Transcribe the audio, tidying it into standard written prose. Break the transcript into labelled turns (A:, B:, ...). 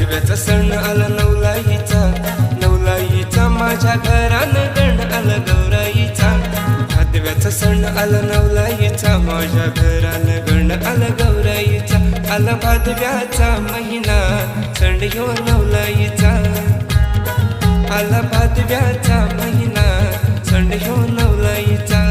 A: भादव्याचा सण आला नवलाईचा, नवलाईचा माझ्या घरान गण आला गौराईचा. भादव्याचा सण आला नवलाईचा, माझ्या घरान गण आला गौराईचा. आला भादव्याचा महिना, सण ह्यो नवलाईचा. आला भादव्याचा महिना, सण ह्यो नवलाईचा.